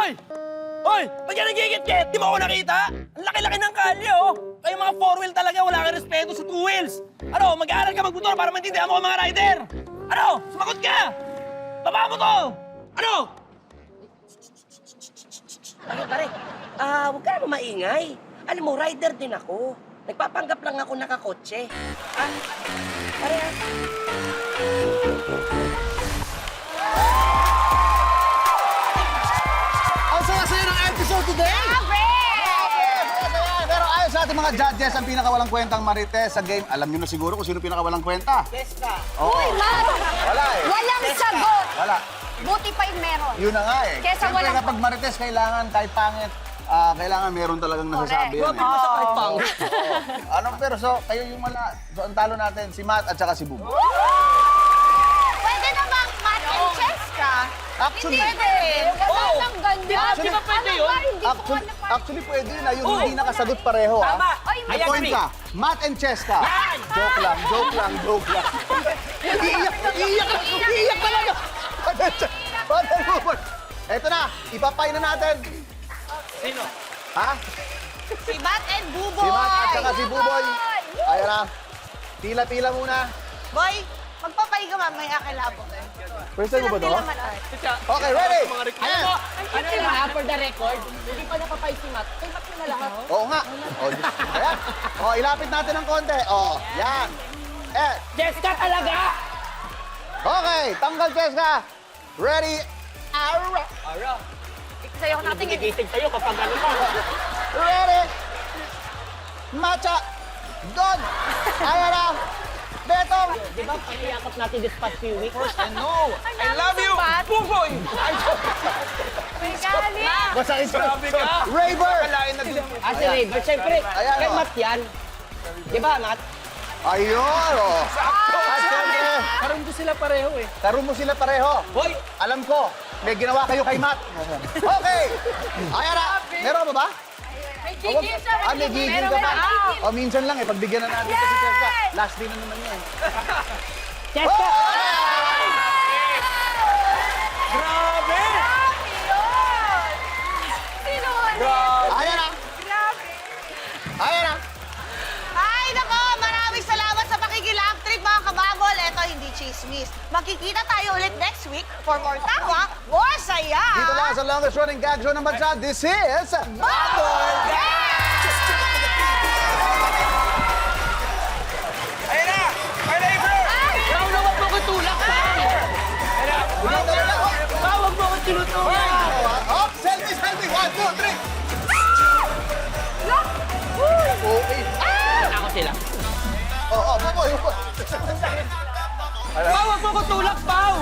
Hoy! Hoy! Ba't ka nagigit-git? Di mo ako nakita? Ang laki-laki ng kalye, oh! Kayo mga four-wheel talaga, wala kang respeto sa two wheels! Ano, mag-aaral ka magmotor para maintindihan mo ang mga rider! Ano? Sumagot ka! Baba mo to! Ano? Ano, pare? Huwag ka naman maingay. Alam mo, rider din ako. Nagpapanggap lang ako nakakotse. Pare, Ang saya-saya ng episode today! Pero ayon sa ating mga judges, ang pinakawalang kwentang marites sa game, alam nyo na siguro kung sino pinakawalang kwenta. Jessica. Uy, Matt! Wala eh. Walang sagot! Wala. Buti pa yung meron. Yun na nga eh. Kesa Siyempre walang- kapag marites, kailangan kahit pangit, kailangan meron talagang nasasabi yan. Grabe mo sa kahit pang. Ano, pero so, kayo yung so, ang talo natin, si Matt at saka si Bubo. Pwede na bang Matt and Cheska? Actually, Hindi pwede. Wala nang ganyan. Di ba pwede Ano yun? ba, hindi ko actually, alam. actually pwede na yung hindi nakasagot pareho. Tama. Ay, May I point agree. ka. Matt and Cheska. Joke lang, joke lang, joke lang. Iiyak talaga. Father Buboy. Eto na, ipapay na natin. Sino? Ha? Si Matt and Buboy. Si Matt at saka si Buboy. Ayan na. Pila-pila muna. Boy, magpapay ka mamaya kay Labo. First time mo ba to? Pila naman. Okay, ready? Alam mo, Ano yun, for the record, hindi pa napapay si Matt. Kay Matt na lahat. Oo nga. Ayan. Ilapit natin ng konti. Yan. Jessica talaga! Okay, tanggal Cheska. Ready? Ara, Sa'yo ko natin nagigising sa'yo kapag ano ka. Ready? Matcha. Good. Ayan na. Betong. Di ba, pangyayakap natin this past few weeks? I know! I love you! Buboy! Ay, May galing. Masakit grabe ka! Raver. Kalain na din. Si Raver, siyempre, Ayan, kay oh. Matt yan. Di ba, Matt? Ayun. At syempre, Karoon ko sila pareho eh. karoon mo sila pareho. Hoy! Alam ko, may ginawa kayo kay Matt. Okay. Ayan na. Meron ba ba? May gigil siya. May gigil ka pa. O, minsan lang eh. Pagbigyan na natin kasi Cheska. Last day na naman yan. Jessica! Grabe! Sino? Ayan na. Ayan na. Ay, nako! Maraming salamat sa pakikilap trip, mga kababol. Eto, hindi chismis. Magkikita tayo ulit next week for more tawa, more saya. Dito lang sa longest running gag show ng bansa. This is... Bubble Ayun na! Ay, Raver! Ikaw na wag mo ko tulak, pa! Wag mo ko tinutulak! Oh, selfie, selfie. 1, 2, 3. Okay. Ako sila. Oo, Buboy. Pao, wag mo ko tulak, Pao!